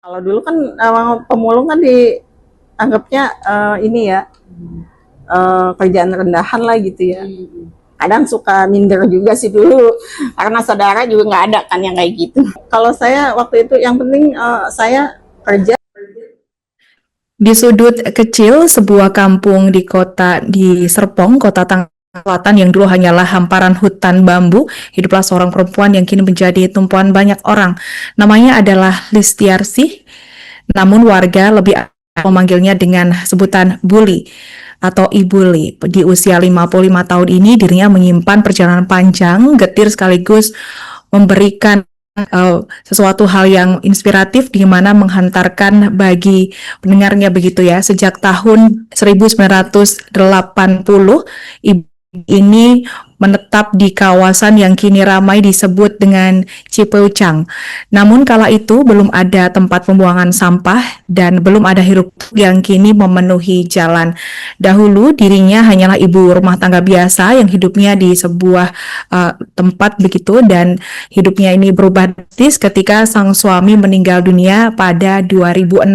Kalau dulu kan pemulung kan dianggapnya ini ya kerjaan rendahan lah gitu ya. Kadang suka minder juga sih dulu karena saudara juga nggak ada kan yang kayak gitu. Kalau saya waktu itu yang penting saya kerja. Di sudut kecil sebuah kampung di Serpong, Kota Tangerang Selatan yang dulu hanyalah hamparan hutan bambu, hiduplah seorang perempuan yang kini menjadi tumpuan banyak orang. Namanya adalah Listiarsih, namun warga lebih memanggilnya dengan sebutan Buli atau Ibu Li. Di usia 55 tahun ini dirinya menyimpan perjalanan panjang, getir sekaligus memberikan sesuatu hal yang inspiratif di mana menghantarkan bagi pendengarnya begitu ya. Sejak tahun 1980, Ibu ini menetap di kawasan yang kini ramai disebut dengan Cipeucang. Namun kala itu belum ada tempat pembuangan sampah dan belum ada hiruk yang kini memenuhi jalan. Dahulu dirinya hanyalah ibu rumah tangga biasa yang hidupnya di sebuah tempat begitu, dan hidupnya ini berubah drastis ketika sang suami meninggal dunia pada 2006.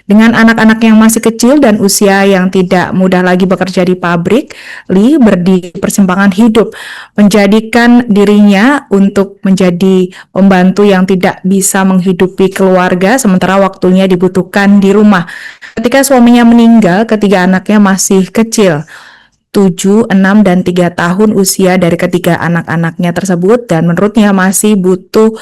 Dengan anak-anak yang masih kecil dan usia yang tidak mudah lagi bekerja di pabrik, Lee berdiri persimpangan hidup, menjadikan dirinya untuk menjadi pembantu yang tidak bisa menghidupi keluarga sementara waktunya dibutuhkan di rumah. Ketika suaminya meninggal, ketiga anaknya masih kecil, 7, 6, dan 3 tahun usia dari ketiga anak-anaknya tersebut, dan menurutnya masih butuh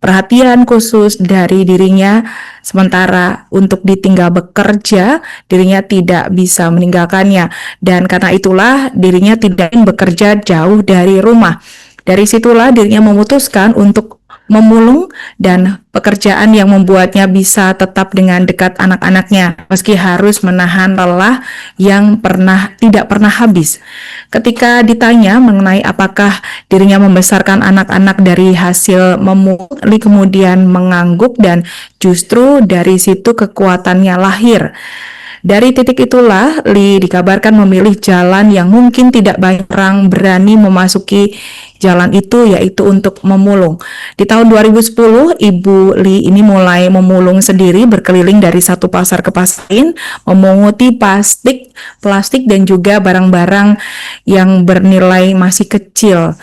perhatian khusus dari dirinya. Sementara untuk ditinggal bekerja, dirinya tidak bisa meninggalkannya, dan karena itulah dirinya tidak ingin bekerja jauh dari rumah. Dari situlah dirinya memutuskan untuk memulung, dan pekerjaan yang membuatnya bisa tetap dengan dekat anak-anaknya meski harus menahan lelah yang tidak pernah habis. Ketika ditanya mengenai apakah dirinya membesarkan anak-anak dari hasil memulung, Lee kemudian mengangguk, dan justru dari situ kekuatannya lahir. Dari titik itulah, Lee dikabarkan memilih jalan yang mungkin tidak banyak orang berani memasuki jalan itu, yaitu untuk memulung. Di tahun 2010, Ibu Lee ini mulai memulung sendiri, berkeliling dari satu pasar ke pasar lain, memunguti plastik dan juga barang-barang yang bernilai masih kecil.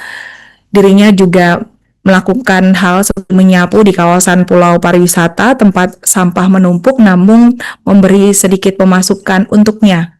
Dirinya juga melakukan hal seperti menyapu di kawasan pulau pariwisata tempat sampah menumpuk, namun memberi sedikit pemasukan untuknya.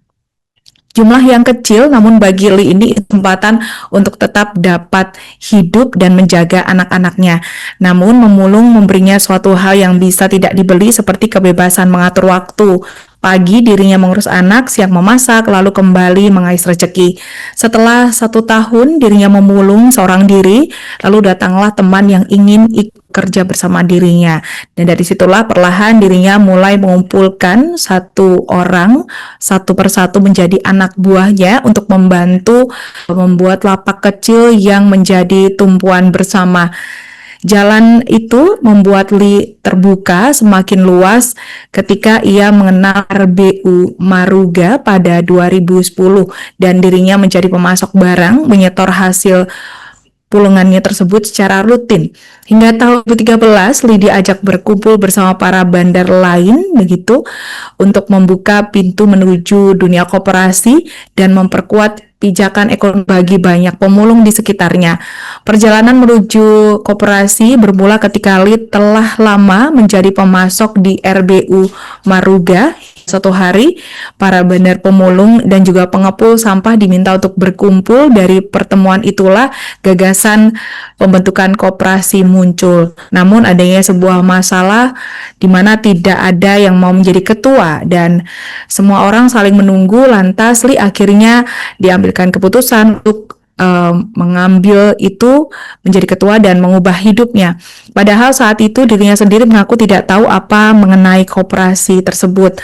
Jumlah yang kecil, namun bagi Lee ini kesempatan untuk tetap dapat hidup dan menjaga anak-anaknya. Namun memulung memberinya suatu hal yang bisa tidak dibeli, seperti kebebasan mengatur waktu. Pagi dirinya mengurus anak, siang memasak, lalu kembali mengais rezeki. Setelah 1 tahun dirinya memulung seorang diri, lalu datanglah teman yang ingin ikut kerja bersama dirinya. Dan dari situlah perlahan dirinya mulai mengumpulkan satu orang, satu persatu menjadi anak buahnya untuk membantu membuat lapak kecil yang menjadi tumpuan bersama. Jalan itu membuat Lee terbuka semakin luas ketika ia mengenal RBU Maruga pada 2010, dan dirinya menjadi pemasok barang, menyetor hasil pulungannya tersebut secara rutin. Hingga tahun 2013, Lee diajak berkumpul bersama para bandar lain begitu untuk membuka pintu menuju dunia koperasi dan memperkuat pijakan ekonomi bagi banyak pemulung di sekitarnya. Perjalanan menuju koperasi bermula ketika Lee telah lama menjadi pemasok di RBU Maruga. Suatu hari, para bandar pemulung dan juga pengepul sampah diminta untuk berkumpul. Dari pertemuan itulah gagasan pembentukan koperasi muncul. Namun adanya sebuah masalah di mana tidak ada yang mau menjadi ketua, dan semua orang saling menunggu. Lantas Lee akhirnya diambilkan keputusan untuk mengambil itu menjadi ketua dan mengubah hidupnya. Padahal saat itu dirinya sendiri mengaku tidak tahu apa mengenai koperasi tersebut.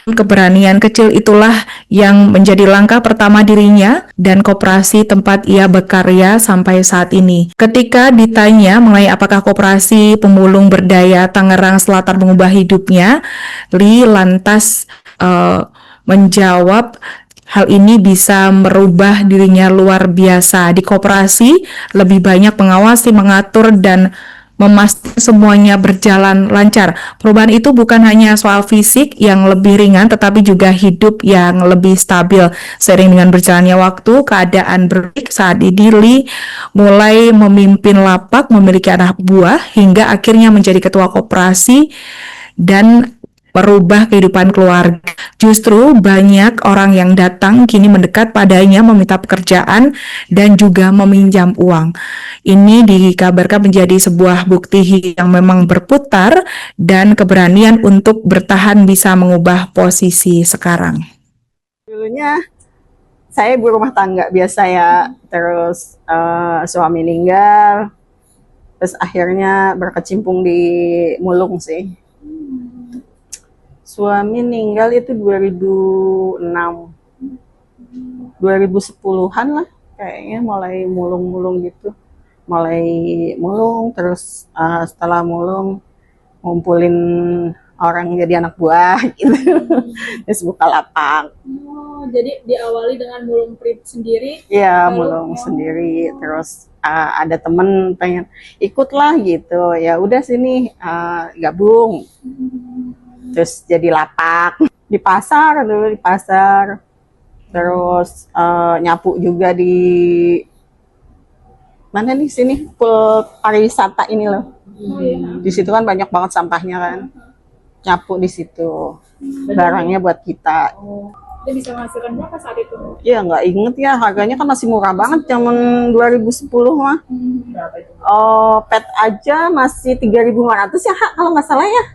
Keberanian kecil itulah yang menjadi langkah pertama dirinya dan koperasi tempat ia berkarya sampai saat ini. Ketika ditanya mengenai apakah koperasi pemulung berdaya Tangerang Selatan mengubah hidupnya, Lee lantas menjawab hal ini bisa merubah dirinya luar biasa. Di koperasi lebih banyak mengawasi, mengatur, dan memastikan semuanya berjalan lancar. Perubahan itu bukan hanya soal fisik yang lebih ringan, tetapi juga hidup yang lebih stabil. Seiring dengan berjalannya waktu, keadaan berbaik saat Idili mulai memimpin lapak, memiliki anak buah, hingga akhirnya menjadi ketua koperasi dan merubah kehidupan keluarga. Justru banyak orang yang datang kini mendekat padanya meminta pekerjaan dan juga meminjam uang. Ini dikabarkan menjadi sebuah bukti yang memang berputar dan keberanian untuk bertahan bisa mengubah posisi sekarang. Dulunya saya ibu rumah tangga biasa ya, terus suami meninggal, terus akhirnya berkecimpung di mulung sih. Suami meninggal itu 2006, 2010-an lah kayaknya mulai mulung-mulung gitu. Mulai mulung, terus setelah mulung ngumpulin orang jadi anak buah gitu. Terus buka lapak. Oh, jadi diawali dengan mulung print sendiri. Iya, Lalu, mulung sendiri. Terus ada temen pengen ikutlah gitu. Ya udah sini gabung. Terus jadi lapak di pasar dulu, di pasar. Terus nyapu juga di mana nih, sini pariwisata ini loh. Di situ kan banyak banget sampahnya kan. Nyapu di situ. Barangnya buat kita. Oh, dia bisa menghasilkan berapa saat itu? Iya, nggak inget ya, harganya kan masih murah banget zaman 2010 mah. Berapa itu? Oh, pet aja masih 3.500 ya, Kak, kalau nggak salah ya.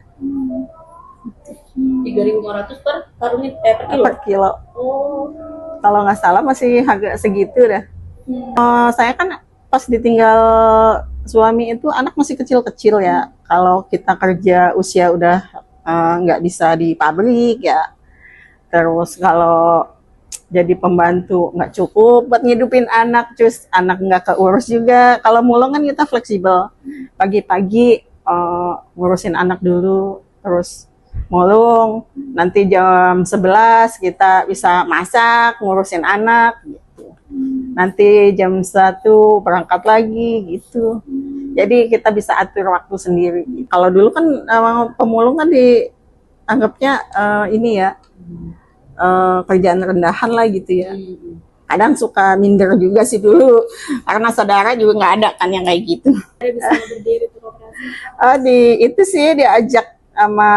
3.500 per karungnya per kilo. Per kilo. Oh. Kalau nggak salah masih harga segitu dah. Saya kan pas ditinggal suami itu anak masih kecil-kecil ya. Kalau kita kerja usia udah nggak bisa di pabrik ya. Terus kalau jadi pembantu nggak cukup buat ngidupin anak, terus anak nggak keurus juga. Kalau mulung kan kita fleksibel. Pagi-pagi ngurusin anak dulu, terus mulung. Nanti jam 11 kita bisa masak, ngurusin anak gitu. Nanti jam 1 berangkat lagi gitu. Jadi kita bisa atur waktu sendiri. Kalau dulu kan pemulung kan dianggapnya ini ya, kerjaan rendahan lah gitu ya. Kadang suka minder juga sih dulu, karena saudara juga nggak ada kan yang kayak gitu. Saya bisa berdiri tuh koperasi. Itu sih diajak sama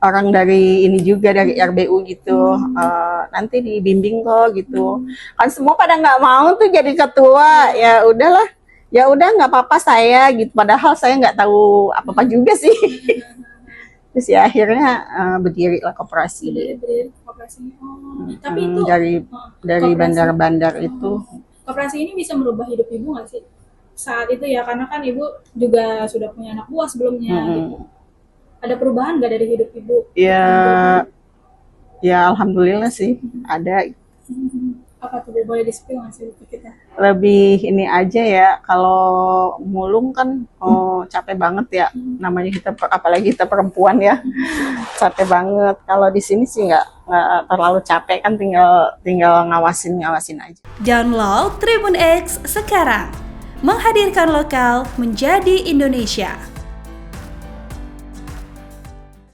orang dari ini juga, dari RBU gitu. Nanti dibimbing kok gitu. Kan semua pada nggak mau tuh jadi ketua. Ya udahlah, ya udah nggak apa-apa saya gitu. Padahal saya nggak tahu apa-apa juga sih. Terus ya akhirnya berdiri lah koperasi. Berdiri koperasinya. Oh. Tapi itu dari koperasi- bandar-bandar itu. koperasi ini bisa merubah hidup ibu nggak sih saat itu ya, karena kan ibu juga sudah punya anak buah sebelumnya. Gitu. Ada perubahan nggak dari hidup ibu? Ya alhamdulillah sih ada. Apa tuh, boleh di-spill nggak sih ke kita? Lebih ini aja ya, kalau mulung kan capek banget ya, namanya kita apalagi kita perempuan ya, capek banget. Kalau di sini sih nggak terlalu capek kan, tinggal ngawasin aja. Download Tribun X sekarang, menghadirkan lokal menjadi Indonesia.